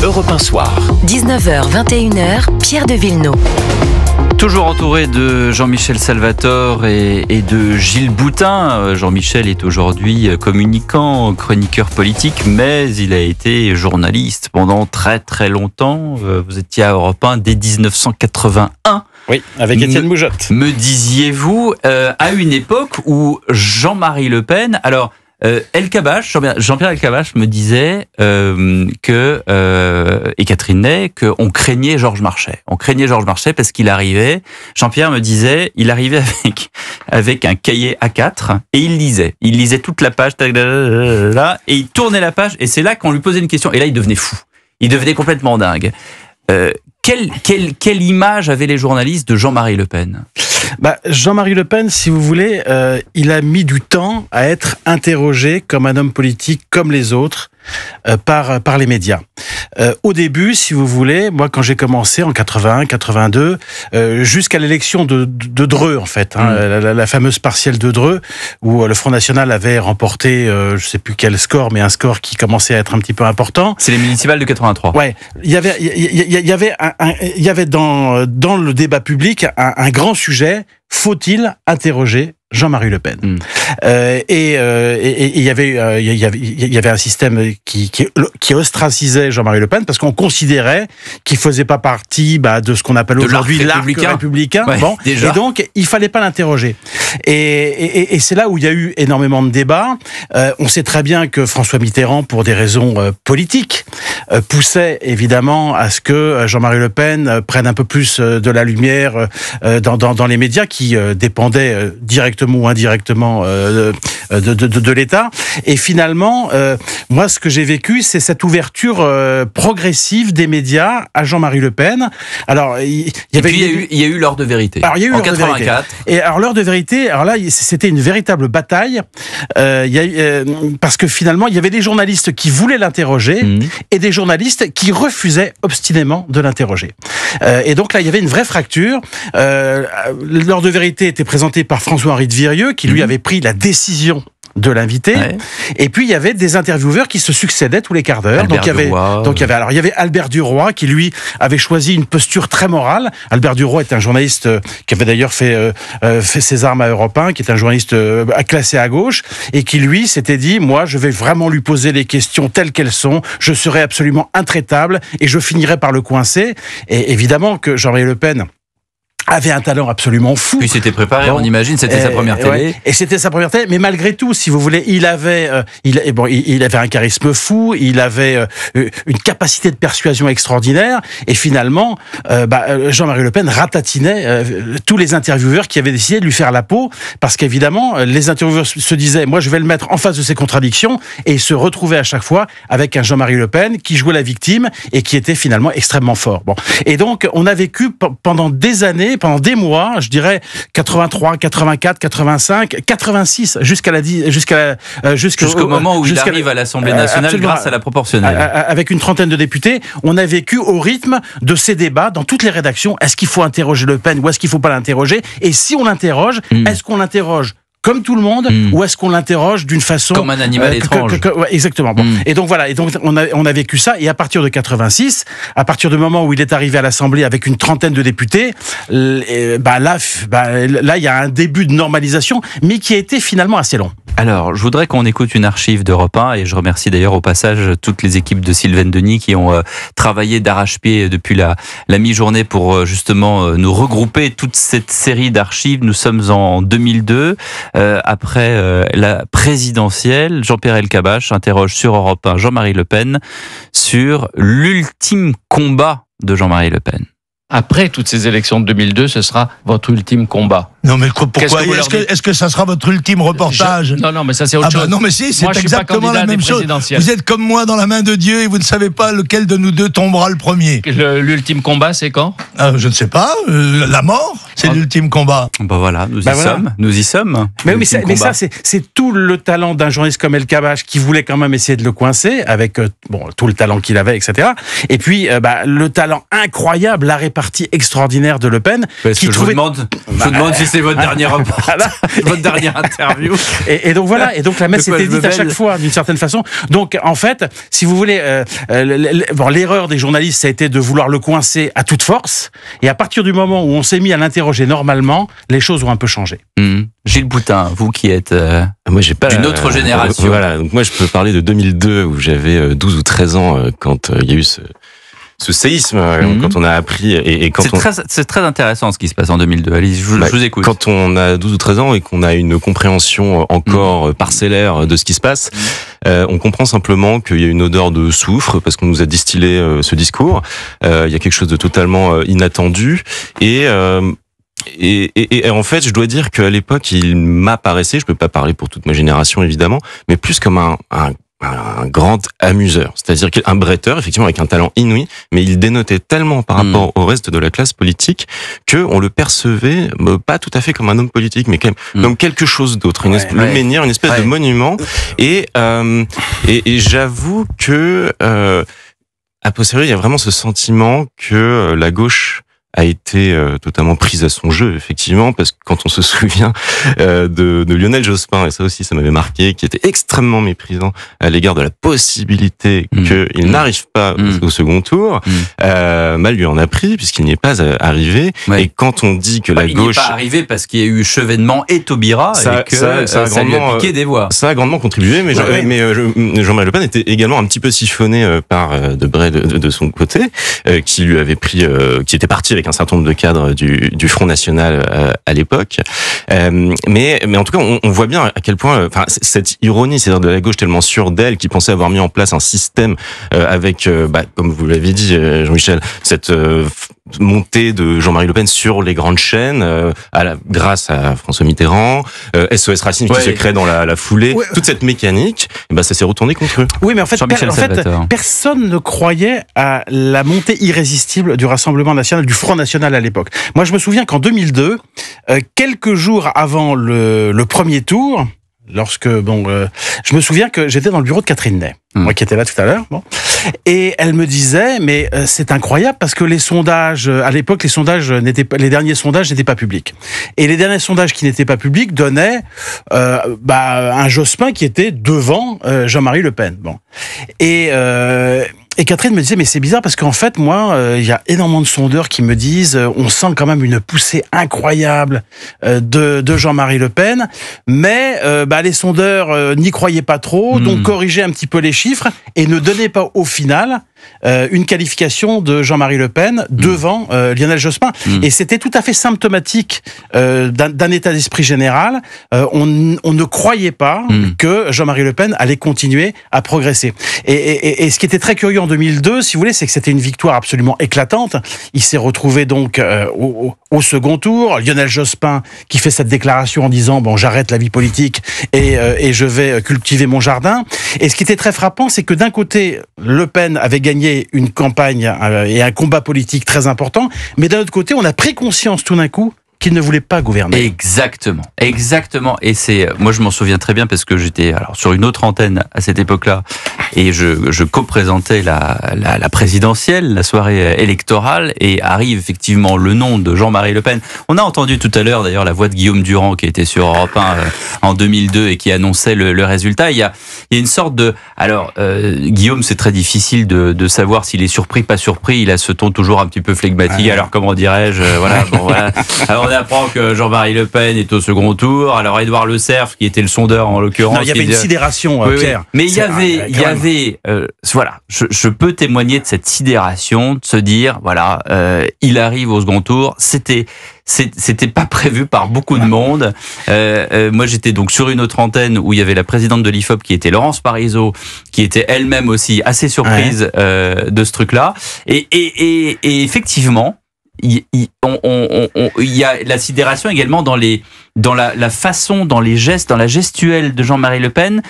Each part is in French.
Europe 1 Soir. 19h, 21h, Pierre de Villeneuve. Toujours entouré de Jean-Michel Salvatore et de Gilles Boutin. Jean-Michel est aujourd'hui communicant, chroniqueur politique, mais il a été journaliste pendant très très longtemps. Vous étiez à Europe 1 dès 1981. Oui, avec Étienne Moujotte. Me disiez-vous, à une époque où Jean-Marie Le Pen... Alors, Jean-Pierre Elkabbach me disait et Catherine Ney, qu'on craignait Georges Marchais. On craignait Georges Marchais parce qu'il arrivait, Jean-Pierre me disait, il arrivait avec un cahier A4 et il lisait toute la page, et il tournait la page, et c'est là qu'on lui posait une question, et là il devenait fou. Il devenait complètement dingue. Quelle image avaient les journalistes de Jean-Marie Le Pen ? Jean-Marie Le Pen, si vous voulez, il a mis du temps à être interrogé comme un homme politique comme les autres par les médias. Au début, si vous voulez, moi quand j'ai commencé en 81, 82, jusqu'à l'élection de Dreux en fait, la fameuse partielle de Dreux, où le Front National avait remporté, je sais plus quel score, mais un score qui commençait à être un petit peu important. C'est les municipales de 83. Ouais, il y avait dans le débat public un grand sujet. Faut-il interroger Jean-Marie Le Pen? Et il y avait un système qui ostracisait Jean-Marie Le Pen parce qu'on considérait qu'il faisait pas partie de ce qu'on appelle aujourd'hui l'arc républicain. Ouais, et donc il fallait pas l'interroger. Et c'est là où il y a eu énormément de débats. On sait très bien que François Mitterrand, pour des raisons politiques, poussait évidemment à ce que Jean-Marie Le Pen prenne un peu plus de la lumière dans les médias qui dépendaient directement ou indirectement de l'État. Et finalement, moi, ce que j'ai vécu, c'est cette ouverture progressive des médias à Jean-Marie Le Pen. Alors, il y a eu l'heure de vérité. Alors, il y a eu en 84. Et alors, l'heure de vérité, alors là, c'était une véritable bataille. Parce que finalement, il y avait des journalistes qui voulaient l'interroger et des journalistes qui refusaient obstinément de l'interroger. Et donc là, il y avait une vraie fracture. L'heure de vérité était présentée par François-Henri de Virieux, qui lui avait pris la décision de l'inviter. Ouais. Et puis il y avait des intervieweurs qui se succédaient tous les quarts d'heure. Donc il y avait Albert Duroy qui lui avait choisi une posture très morale. Albert Duroy est un journaliste qui avait d'ailleurs fait ses armes à Europe 1, qui est un journaliste classé à gauche et qui lui s'était dit, moi je vais vraiment lui poser les questions telles qu'elles sont, je serai absolument intraitable et je finirai par le coincer. Et évidemment que Jean-Marie Le Pen avait un talent absolument fou. Puis c'était préparé, on imagine, c'était sa première télé. Ouais, et c'était sa première télé, mais malgré tout, si vous voulez, il avait un charisme fou, il avait une capacité de persuasion extraordinaire, et finalement, Jean-Marie Le Pen ratatinait tous les intervieweurs qui avaient décidé de lui faire la peau, parce qu'évidemment, les intervieweurs se disaient, moi je vais le mettre en face de ses contradictions, et ils se retrouvaient à chaque fois avec un Jean-Marie Le Pen qui jouait la victime, et qui était finalement extrêmement fort. Bon. Et donc, on a vécu pendant des années, pendant des mois, je dirais 83, 84, 85, 86, jusqu'au moment où il arrive à l'Assemblée nationale grâce à la proportionnelle. Avec une trentaine de députés, on a vécu au rythme de ces débats dans toutes les rédactions. Est-ce qu'il faut interroger Le Pen ou est-ce qu'il ne faut pas l'interroger? Et si on l'interroge, est-ce qu'on l'interroge comme tout le monde, ou est-ce qu'on l'interroge d'une façon comme un animal étrange? Exactement. Bon. Et donc voilà. Et donc on a vécu ça. Et à partir de 86, à partir du moment où il est arrivé à l'Assemblée avec une trentaine de députés, là il y a un début de normalisation, mais qui a été finalement assez long. Alors, je voudrais qu'on écoute une archive d'Europe 1, et je remercie d'ailleurs au passage toutes les équipes de Sylvaine Denis qui ont travaillé d'arrache-pied depuis la mi-journée pour justement nous regrouper toute cette série d'archives. Nous sommes en 2002, après la présidentielle. Jean-Pierre Elkabbach interroge sur Europe 1 Jean-Marie Le Pen sur l'ultime combat de Jean-Marie Le Pen. Après toutes ces élections de 2002, ce sera votre ultime combat. Non mais pourquoi? Est-ce que ça sera votre ultime reportage? Non mais ça c'est autre chose. Non mais si, c'est exactement la même chose. Vous êtes comme moi dans la main de Dieu et vous ne savez pas lequel de nous deux tombera le premier. L'ultime combat, c'est quand? Je ne sais pas. La mort, c'est l'ultime combat. Voilà, nous y sommes. Mais ça, c'est tout le talent d'un journaliste comme Elkabbach qui voulait quand même essayer de le coincer avec tout le talent qu'il avait, etc. Et puis le talent incroyable, la répartie extraordinaire de Le Pen. Je vous demande si c'est votre dernière votre dernière interview. Et donc voilà, et donc la messe était dite à chaque fois, d'une certaine façon. Donc en fait, si vous voulez, l'erreur des journalistes, ça a été de vouloir le coincer à toute force. Et à partir du moment où on s'est mis à l'interroger normalement, les choses ont un peu changé. Gilles Boutin, vous qui êtes moi, j'ai pas d'une autre génération. Voilà, donc moi je peux parler de 2002 où j'avais 12 ou 13 ans quand il y a eu ce séisme, quand on a appris et quand c'est très intéressant ce qui se passe en 2002. Allez, je vous écoute. Quand on a 12 ou 13 ans et qu'on a une compréhension encore parcellaire de ce qui se passe, on comprend simplement qu'il y a une odeur de soufre parce qu'on nous a distillé ce discours. Il y a quelque chose de totalement inattendu et en fait, je dois dire qu'à l'époque, il m'apparaissait, je peux pas parler pour toute ma génération évidemment, mais plus comme un grand amuseur, c'est-à-dire qu'un bretteur, effectivement, avec un talent inouï, mais il dénotait tellement par rapport au reste de la classe politique que on le percevait pas tout à fait comme un homme politique, mais quand même comme quelque chose d'autre, le menhir, une espèce de monument. Et j'avoue que a posteriori, il y a vraiment ce sentiment que la gauche a été totalement prise à son jeu, effectivement, parce que quand on se souvient de Lionel Jospin, et ça aussi ça m'avait marqué, qui était extrêmement méprisant à l'égard de la possibilité qu'il n'arrive pas au second tour, mal lui en a pris, puisqu'il n'y est pas arrivé. Et quand on dit que la gauche... Il n'est pas arrivé parce qu'il y a eu Chevènement et Taubira, et que ça lui a piqué des voix. Ça a grandement contribué, mais Jean-Marie Le Pen était également un petit peu siphonné par Debré de son côté, qui lui avait pris, qui était parti avec un certain nombre de cadres du Front National à l'époque. Mais en tout cas, on voit bien à quel point, enfin, cette ironie, c'est-à-dire de la gauche tellement sûre d'elle, qui pensait avoir mis en place un système avec, comme vous l'avez dit, Jean-Michel, cette montée de Jean-Marie Le Pen sur les grandes chaînes, grâce à François Mitterrand, SOS Racisme qui se crée dans la foulée, toute cette mécanique, ça s'est retourné contre eux. Oui, mais en fait, personne ne croyait à la montée irrésistible du Rassemblement National, du Front National à l'époque. Moi, je me souviens qu'en 2002, quelques jours avant le premier tour, je me souviens que j'étais dans le bureau de Catherine Ney, moi qui étais là tout à l'heure, et elle me disait, mais c'est incroyable parce que les sondages, à l'époque, les derniers sondages n'étaient pas publics. Et les derniers sondages qui n'étaient pas publics donnaient un Jospin qui était devant Jean-Marie Le Pen. Et Catherine me disait, mais c'est bizarre parce qu'en fait, moi, il y a énormément de sondeurs qui me disent, on sent quand même une poussée incroyable de Jean-Marie Le Pen, mais les sondeurs n'y croyaient pas trop, donc corrigeaient un petit peu les chiffres et ne donnaient pas au final une qualification de Jean-Marie Le Pen devant Lionel Jospin. Et c'était tout à fait symptomatique d'un état d'esprit général. On ne croyait pas que Jean-Marie Le Pen allait continuer à progresser. Et ce qui était très curieux en 2002, si vous voulez, c'est que c'était une victoire absolument éclatante. Il s'est retrouvé donc au second tour. Lionel Jospin qui fait cette déclaration en disant j'arrête la vie politique et je vais cultiver mon jardin. Et ce qui était très frappant, c'est que d'un côté, Le Pen avait gagné une campagne et un combat politique très important, mais d'un autre côté, on a pris conscience tout d'un coup qu'il ne voulait pas gouverner. Exactement. Et moi je m'en souviens très bien parce que j'étais sur une autre antenne à cette époque-là et je co-présentais la présidentielle, la soirée électorale, et arrive effectivement le nom de Jean-Marie Le Pen. On a entendu tout à l'heure d'ailleurs la voix de Guillaume Durand qui était sur Europe 1 en 2002 et qui annonçait le résultat. Il y a une sorte de... Guillaume, c'est très difficile de savoir s'il est surpris, pas surpris. Il a ce ton toujours un petit peu flegmatique. Alors comment dirais-je, voilà. Alors on apprend que Jean-Marie Le Pen est au second tour. Alors Édouard Le Cerf, qui était le sondeur en l'occurrence. Non, il y avait une sidération, Pierre. Mais il y avait, je peux témoigner de cette sidération, de se dire, il arrive au second tour. C'était pas prévu par beaucoup de monde. Moi, j'étais donc sur une autre antenne où il y avait la présidente de l'IFOP qui était Laurence Parisot, qui était elle-même aussi assez surprise de ce truc-là. Et effectivement, il y a la sidération également dans la façon, dans les gestes, dans la gestuelle de Jean-Marie Le Pen,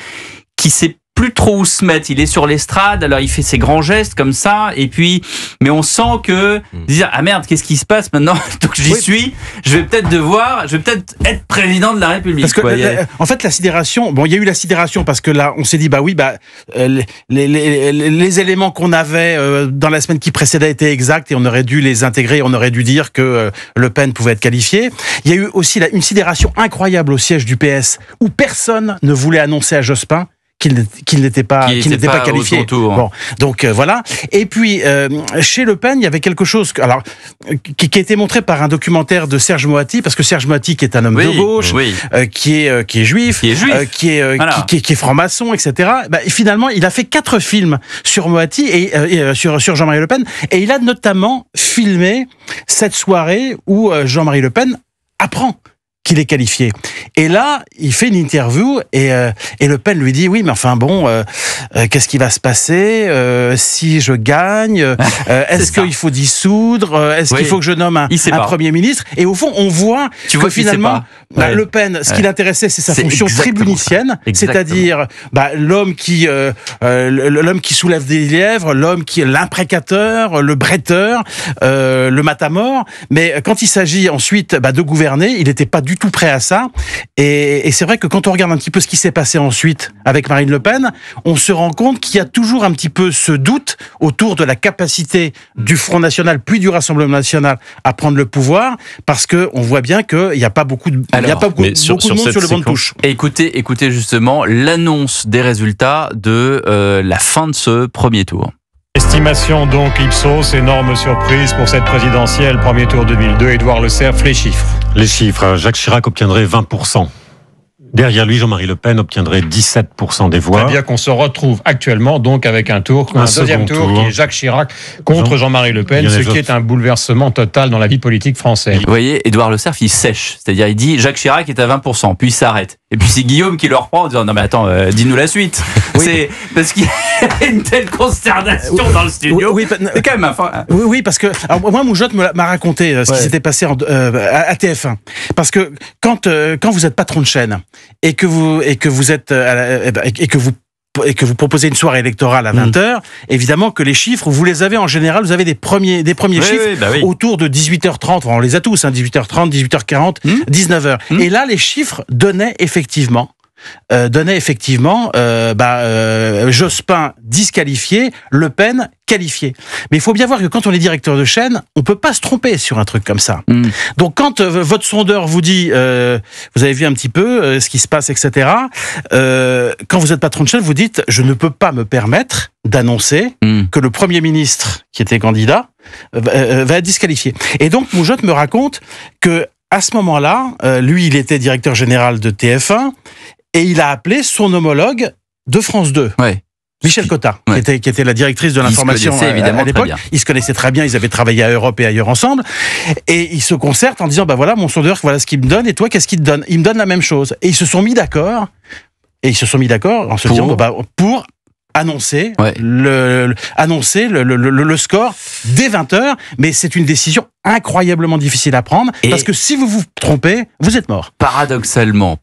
qui s'est plus trop où se mettre. Il est sur l'estrade, alors il fait ses grands gestes comme ça, et puis, mais on sent que dire ah merde, qu'est-ce qui se passe maintenant? Donc j'y suis. Je vais peut-être être président de la République. Parce que en fait, la sidération. Bon, il y a eu la sidération parce que là, on s'est dit les éléments qu'on avait dans la semaine qui précédait étaient exacts et on aurait dû les intégrer. On aurait dû dire que Le Pen pouvait être qualifié. Il y a eu aussi une sidération incroyable au siège du PS où personne ne voulait annoncer à Jospin qu'il n'était pas qualifié. Bon, donc voilà. Et puis chez Le Pen, il y avait quelque chose qui a été montré par un documentaire de Serge Moati, parce que Serge Moati, qui est un homme de gauche, qui est juif, qui est franc-maçon, etc. Et finalement, il a fait 4 films sur Moati et sur Jean-Marie Le Pen, et il a notamment filmé cette soirée où Jean-Marie Le Pen apprend qu'il est qualifié. Et là, il fait une interview et Le Pen lui dit oui, mais enfin bon, qu'est-ce qui va se passer si je gagne? Est-ce qu'il faut dissoudre? Est-ce qu'il faut que je nomme un Premier ministre? Et au fond, on voit que finalement, Le Pen, ce qui l'intéressait, c'est sa fonction tribunicienne, c'est-à-dire l'homme qui soulève des lièvres, l'homme qui est l'imprécateur, le bretteur, le matamor. Mais quand il s'agit ensuite de gouverner, il n'était pas du tout prêt à ça. Et c'est vrai que quand on regarde un petit peu ce qui s'est passé ensuite avec Marine Le Pen, on se rend compte qu'il y a toujours un petit peu ce doute autour de la capacité du Front National puis du Rassemblement National à prendre le pouvoir, parce que on voit bien qu'il n'y a pas beaucoup de monde sur le banc de touche. Écoutez justement l'annonce des résultats de la fin de ce premier tour. Estimation donc Ipsos, énorme surprise pour cette présidentielle, premier tour 2002. Édouard Le Cerf, les chiffres. Les chiffres, Jacques Chirac obtiendrait 20%. Derrière lui, Jean-Marie Le Pen obtiendrait 17% des voix. C'est-à-dire qu'on se retrouve actuellement donc avec un deuxième tour qui est Jacques Chirac contre Jean-Marie Le Pen, ce qui est un bouleversement total dans la vie politique française. Vous voyez, Édouard Le Cerf, il sèche. C'est-à-dire, il dit Jacques Chirac est à 20%, puis il s'arrête. Et puis c'est Guillaume qui le reprend en disant non mais attends, dis-nous la suite. Oui. C'est parce qu'il y a une telle consternation dans le studio. C'est quand même Oui, parce que moi Moujotte m'a raconté ce qui s'était passé à TF1. Parce que quand vous êtes patron de chaîne et que vous proposez une soirée électorale à 20h, évidemment que les chiffres, vous les avez en général, vous avez des premiers chiffres autour de 18h30, on les a tous, 18h30, 18h40, 19h. Et là, les chiffres donnaient effectivement Jospin disqualifié, Le Pen qualifié. Mais il faut bien voir que quand on est directeur de chaîne, on peut pas se tromper sur un truc comme ça. Donc quand votre sondeur vous dit, vous avez vu un petit peu ce qui se passe, etc. Quand vous êtes patron de chaîne, vous dites, je ne peux pas me permettre d'annoncer que le Premier ministre qui était candidat va être disqualifié. Et donc Moujotte me raconte que à ce moment-là, lui, il était directeur général de TF1 et il a appelé son homologue de France 2. Michel Cotta, qui était la directrice de l'information à l'époque. Ils se connaissaient très bien, ils avaient travaillé à Europe et ailleurs ensemble. Et ils se concertent en disant, voilà, mon sondeur, voilà ce qu'il me donne, et toi, qu'est-ce qu'il te donne? Il me donne la même chose. Et ils se sont mis d'accord, en se disant, pour annoncer le score dès 20h, mais c'est une décision incroyablement difficile à prendre, parce que si vous vous trompez, vous êtes mort. Paradoxalement,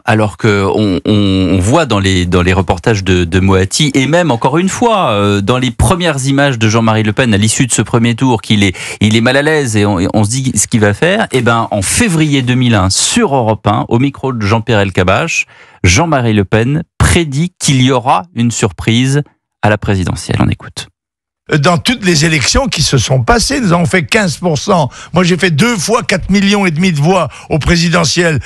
alors que on voit dans les reportages de Moati, et même encore une fois dans les premières images de Jean-Marie Le Pen à l'issue de ce premier tour, il est mal à l'aise et on se dit ce qu'il va faire. Et en février 2001 sur Europe 1, au micro de Jean-Pierre Elkabbach, Jean-Marie Le Pen prédit qu'il y aura une surprise à la présidentielle. On écoute. Dans toutes les élections qui se sont passées, nous avons fait 15%. Moi, j'ai fait 2 fois 4,5 millions de voix au présidentiel.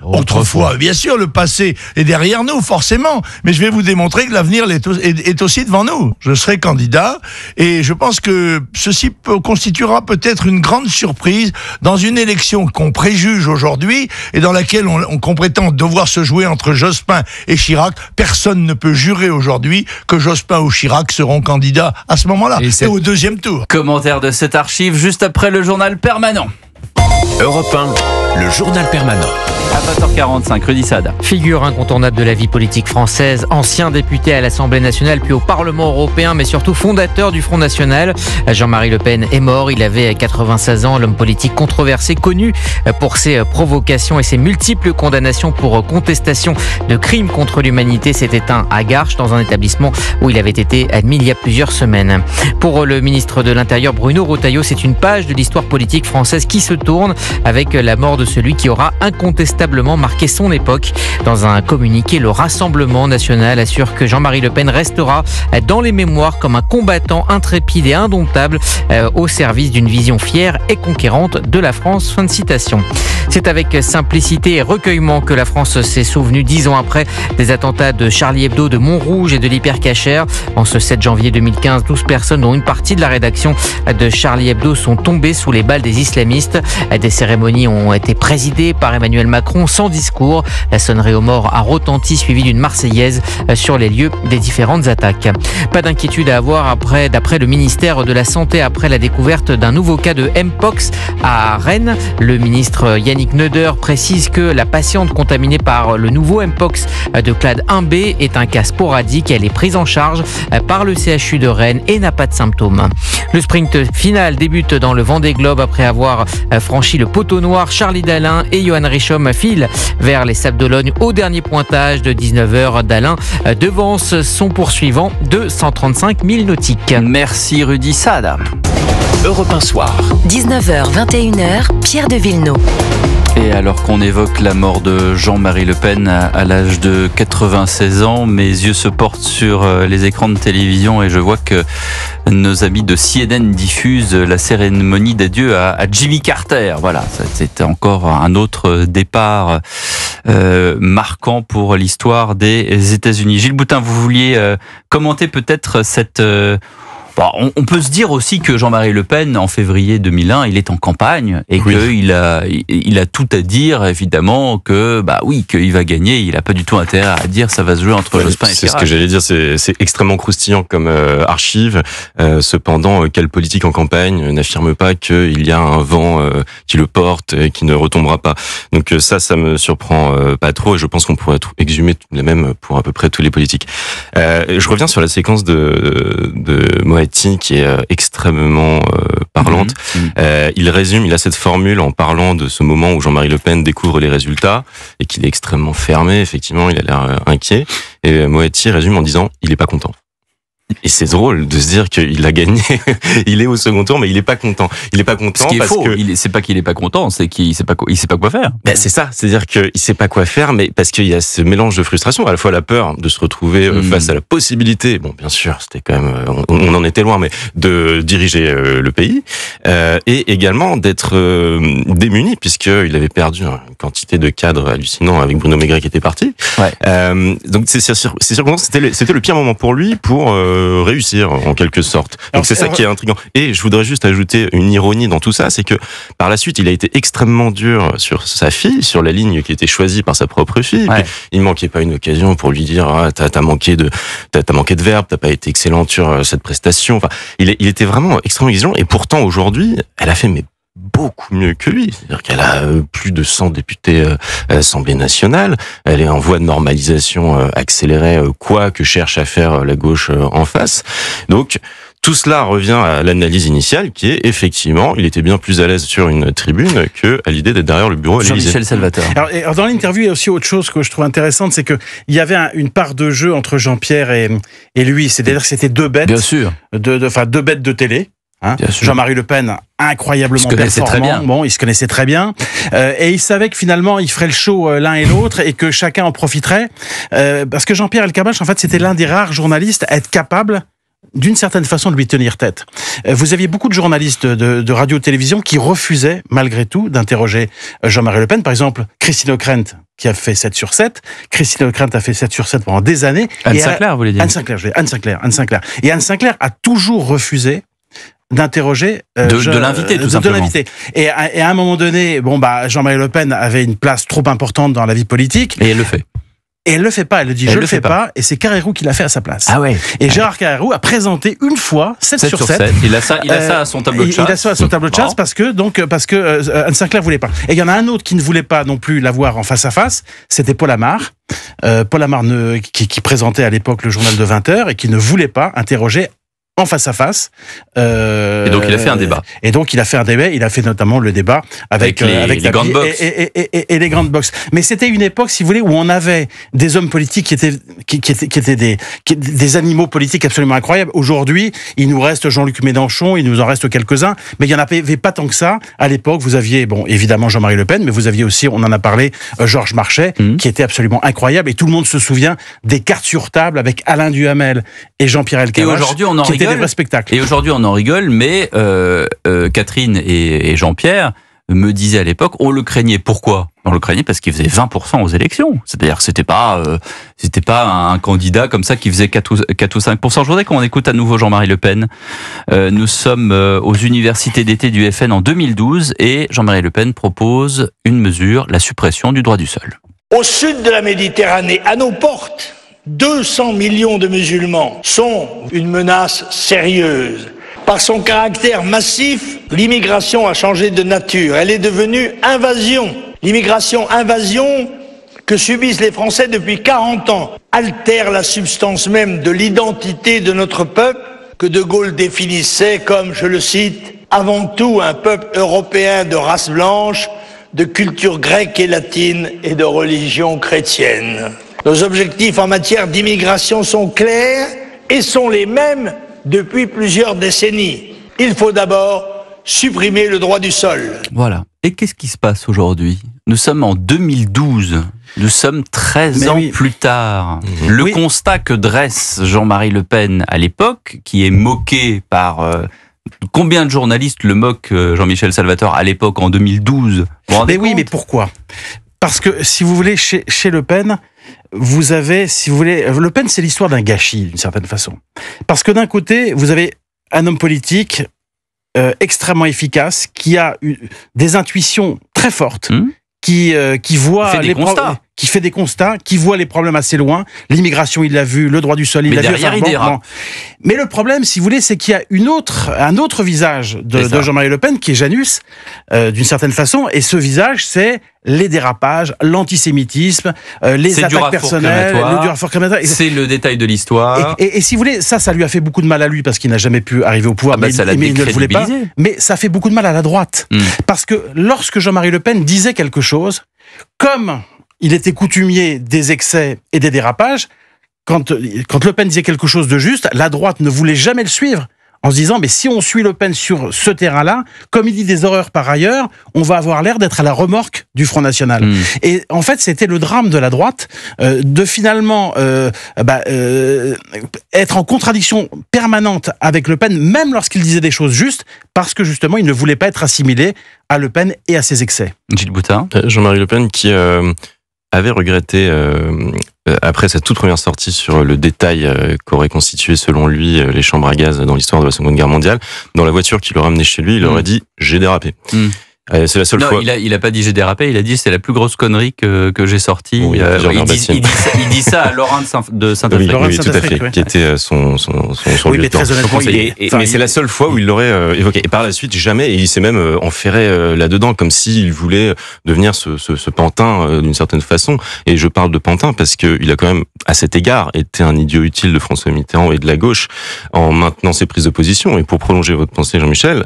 Autrefois. Bien sûr, le passé est derrière nous, forcément. Mais je vais vous démontrer que l'avenir est aussi devant nous. Je serai candidat et je pense que ceci constituera peut-être une grande surprise dans une élection qu'on préjuge aujourd'hui et dans laquelle qu'on prétend devoir se jouer entre Jospin et Chirac. Personne ne peut jurer aujourd'hui que Jospin ou Chirac seront candidats à ce moment-là. Et au deuxième tour. Commentaire de cette archive juste après le journal permanent. Europe 1. le journal permanent. À 20h45, Rudy Saad. Figure incontournable de la vie politique française, ancien député à l'Assemblée nationale puis au Parlement européen, mais surtout fondateur du Front National. Jean-Marie Le Pen est mort, il avait 96 ans, l'homme politique controversé, connu pour ses provocations et ses multiples condamnations pour contestation de crimes contre l'humanité, s'est éteint à Garches dans un établissement où il avait été admis il y a plusieurs semaines. Pour le ministre de l'Intérieur Bruno Retailleau, c'est une page de l'histoire politique française qui se tourne avec la mort de celui qui aura incontestablement marqué son époque. Dans un communiqué, le Rassemblement national assure que Jean-Marie Le Pen restera dans les mémoires comme un combattant intrépide et indomptable au service d'une vision fière et conquérante de la France. Fin de citation. C'est avec simplicité et recueillement que la France s'est souvenue 10 ans après des attentats de Charlie Hebdo, de Montrouge et de l'Hypercacher. En ce 7 janvier 2015, 12 personnes, dont une partie de la rédaction de Charlie Hebdo, sont tombées sous les balles des islamistes. Des cérémonies ont été présidées par Emmanuel Macron sans discours. La sonnerie aux morts a retenti, suivie d'une Marseillaise sur les lieux des différentes attaques. Pas d'inquiétude à avoir d'après le ministère de la Santé après la découverte d'un nouveau cas de Mpox à Rennes. Le ministre Yannick Neuder précise que la patiente contaminée par le nouveau Mpox de clade 1B est un cas sporadique. Elle est prise en charge par le CHU de Rennes et n'a pas de symptômes. Le sprint final débute dans le Vendée Globe après avoir franchi le poteau noir. Charlie Dalin et Johan Richomme filent vers les Sables d'Olonne au dernier pointage de 19h. Dalin devance son poursuivant de 135 000 nautiques. Merci Rudy Saad. Europe 1 Soir. 19h, 21h, Pierre de Villeneuve. Et alors qu'on évoque la mort de Jean-Marie Le Pen à l'âge de 96 ans, mes yeux se portent sur les écrans de télévision et je vois que nos amis de CNN diffusent la cérémonie d'adieu à Jimmy Carter. Voilà, c'était encore un autre départ marquant pour l'histoire des États-Unis. Gilles Boutin, vous vouliez commenter peut-être cette... On peut se dire aussi que Jean-Marie Le Pen, en février 2001, il est en campagne et qu'il a tout à dire, évidemment, qu'il va gagner. Il n'a pas du tout intérêt à dire ça va se jouer entre Jospin et Chirac. C'est ce que j'allais dire, c'est extrêmement croustillant comme archive. Cependant, quel politique en campagne n'affirme pas qu'il y a un vent qui le porte et qui ne retombera pas. Donc ça me surprend pas trop et je pense qu'on pourrait exhumer les mêmes pour à peu près tous les politiques. Je reviens sur la séquence de Moati qui est extrêmement parlante. Il a cette formule en parlant de ce moment où Jean-Marie Le Pen découvre les résultats et qu'il est extrêmement fermé, effectivement, il a l'air inquiet. Et Moati résume en disant « il est pas content ». Et c'est drôle de se dire qu'il a gagné. Il est au second tour, mais il est pas content. Il est pas content. Ce qui est parce faux. que C'est pas qu'il est pas content, c'est qu'il sait pas quoi faire. Ben c'est ça. C'est-à-dire qu'il sait pas quoi faire, mais parce qu'il y a ce mélange de frustration, à la fois la peur de se retrouver face à la possibilité. Bon, bien sûr, c'était quand même, on en était loin, mais de diriger le pays, et également d'être démuni puisqu'il avait perdu une quantité de cadres hallucinants avec Bruno Maigret qui était parti. Ouais. Donc c'est sûr que c'était le pire moment pour lui pour réussir en quelque sorte. Donc c'est ça qui est intriguant. Et je voudrais juste ajouter une ironie dans tout ça, c'est que par la suite il a été extrêmement dur sur sa fille, sur la ligne qui était choisie par sa propre fille. Ouais. Il manquait pas une occasion pour lui dire t'as manqué de verbe, t'as pas été excellente sur cette prestation. Enfin, il était vraiment extrêmement exigeant et pourtant aujourd'hui elle a fait beaucoup mieux que lui. C'est-à-dire qu'elle a plus de 100 députés à l'Assemblée nationale. Elle est en voie de normalisation accélérée, quoi que cherche à faire la gauche en face. Donc, tout cela revient à l'analyse initiale qui est effectivement, il était bien plus à l'aise sur une tribune que à l'idée d'être derrière le bureau à l'Élysée. Jean-Michel Salvatore. Alors, dans l'interview, il y a aussi autre chose que je trouve intéressante, c'est que il y avait une part de jeu entre Jean-Pierre et lui. C'est-à-dire que c'était deux bêtes. Bien sûr. Deux bêtes de télé. Jean-Marie Le Pen, incroyablement performant. Bon, ils se connaissaient très bien. Et ils savaient que finalement, ils feraient le show l'un et l'autre et que chacun en profiterait. Parce que Jean-Pierre Elkabbach, en fait, c'était l'un des rares journalistes à être capable d'une certaine façon de lui tenir tête. Vous aviez beaucoup de journalistes de radio-télévision qui refusaient, malgré tout, d'interroger Jean-Marie Le Pen. Par exemple, Christine Ockrent, qui a fait 7 sur 7. Christine Ockrent a fait 7 sur 7 pendant des années. Anne Sinclair, vous voulez dire? Anne Sinclair. Et Anne Sinclair a toujours refusé d'interroger de l'invité, tout simplement. De l'invité. Et à un moment donné, Jean-Marie Le Pen avait une place trop importante dans la vie politique. Et elle le fait. Et elle le fait pas, elle dit je le fais pas, et c'est Carrérou qui l'a fait à sa place. Ah ouais. Et Gérard Carrérou a présenté une fois 7 sur 7. Il a ça à son tableau de chasse. Il a ça à son tableau de chasse parce que Anne Sinclair voulait pas. Et il y en a un autre qui ne voulait pas non plus l'avoir en face à face, c'était Paul Amar. Paul Amar qui présentait à l'époque le journal de 20h et qui ne voulait pas interroger en face à face. Et donc il a fait un débat. Il a fait notamment le débat avec les grandes boxes et les grandes boxes. Mais c'était une époque, si vous voulez, où on avait des hommes politiques qui étaient des animaux politiques absolument incroyables. Aujourd'hui, il nous reste Jean-Luc Mélenchon, il nous en reste quelques-uns, mais il y en avait pas tant que ça. À l'époque, vous aviez, évidemment Jean-Marie Le Pen, mais vous aviez aussi, on en a parlé, Georges Marchais, qui était absolument incroyable. Et tout le monde se souvient des cartes sur table avec Alain Duhamel et Jean-Pierre Elkabbach. Et aujourd'hui, on en rigole. Des vrais spectacles. Et aujourd'hui, on en rigole, mais Catherine et Jean-Pierre me disaient à l'époque, on le craignait. Pourquoi ? On le craignait parce qu'il faisait 20% aux élections. C'est-à-dire que c'était pas un candidat comme ça qui faisait 4 ou 5%. Je voudrais qu'on écoute à nouveau Jean-Marie Le Pen. Nous sommes aux universités d'été du FN en 2012 et Jean-Marie Le Pen propose une mesure, la suppression du droit du sol. Au sud de la Méditerranée, à nos portes, 200 millions de musulmans sont une menace sérieuse. Par son caractère massif, l'immigration a changé de nature. Elle est devenue invasion. L'immigration-invasion que subissent les Français depuis 40 ans altère la substance même de l'identité de notre peuple que De Gaulle définissait comme, je le cite, avant tout un peuple européen de race blanche, de culture grecque et latine et de religion chrétienne. Nos objectifs en matière d'immigration sont clairs et sont les mêmes depuis plusieurs décennies. Il faut d'abord supprimer le droit du sol. Voilà. Et qu'est-ce qui se passe aujourd'hui ? Nous sommes en 2012. Nous sommes 13 ans plus tard. Le constat que dresse Jean-Marie Le Pen à l'époque, qui est moqué par... combien de journalistes le moquent, Jean-Michel Salvatore, à l'époque, en 2012 ? Mais pourquoi ? Parce que, si vous voulez, chez Le Pen... vous avez, si vous voulez, Le Pen, c'est l'histoire d'un gâchis, d'une certaine façon. Parce que d'un côté, vous avez un homme politique extrêmement efficace, qui a des intuitions très fortes, qui voit les problèmes, qui fait des constats, qui voit les problèmes assez loin. L'immigration, il l'a vu, le droit du sol, il l'a vu. Mais le problème, si vous voulez, c'est qu'il y a un autre visage de Jean-Marie Le Pen, qui est Janus, d'une certaine façon, et ce visage, c'est les dérapages, l'antisémitisme, les attaques personnelles, le Durafort crématoire. C'est le détail de l'histoire. Et si vous voulez, ça lui a fait beaucoup de mal à lui, parce qu'il n'a jamais pu arriver au pouvoir, mais il ne le voulait pas. Mais ça fait beaucoup de mal à la droite. Parce que lorsque Jean-Marie Le Pen disait quelque chose, comme il était coutumier des excès et des dérapages, quand Le Pen disait quelque chose de juste, la droite ne voulait jamais le suivre, en se disant, mais si on suit Le Pen sur ce terrain-là, comme il dit des horreurs par ailleurs, on va avoir l'air d'être à la remorque du Front National. Et en fait, c'était le drame de la droite, de finalement être en contradiction permanente avec Le Pen, même lorsqu'il disait des choses justes, parce que justement, il ne voulait pas être assimilé à Le Pen et à ses excès. Gilles Boutin. Jean-Marie Le Pen qui avait regretté, après sa toute première sortie sur le détail qu'auraient constitué selon lui les chambres à gaz dans l'histoire de la Seconde Guerre mondiale, dans la voiture qui le ramenait chez lui, il aurait dit « j'ai dérapé ». C'est la seule fois. Il a pas dit j'ai dérapé, il a dit c'est la plus grosse connerie que j'ai sortie. Oui, il dit ça à Laurent de Saint-Affrique. Oui, tout à fait, qui était son lieutenant. Mais c'est la seule fois où il l'aurait évoqué. Et par la suite, jamais, et il s'est même enferré là-dedans, comme s'il voulait devenir ce pantin d'une certaine façon. Et je parle de pantin parce qu'il a quand même, à cet égard, été un idiot utile de François Mitterrand et de la gauche en maintenant ses prises de position. Et pour prolonger votre pensée, Jean-Michel,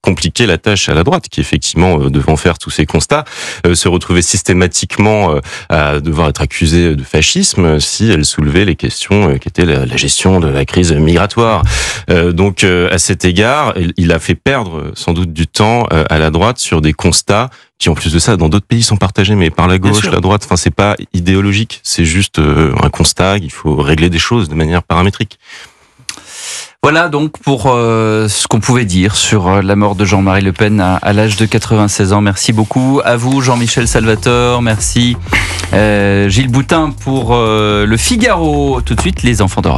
compliquer la tâche à la droite, qui effectivement devant faire tous ces constats, se retrouver systématiquement à devoir être accusée de fascisme si elle soulevait les questions qui étaient la gestion de la crise migratoire. Donc à cet égard, il a fait perdre sans doute du temps à la droite sur des constats qui, en plus de ça, dans d'autres pays sont partagés, mais par la gauche, la droite, enfin c'est pas idéologique, c'est juste un constat, il faut régler des choses de manière paramétrique. Voilà donc pour ce qu'on pouvait dire sur la mort de Jean-Marie Le Pen à l'âge de 96 ans. Merci beaucoup à vous, Jean-Michel Salvatore. Merci Gilles Boutin pour Le Figaro. Tout de suite, les enfants d'Europe.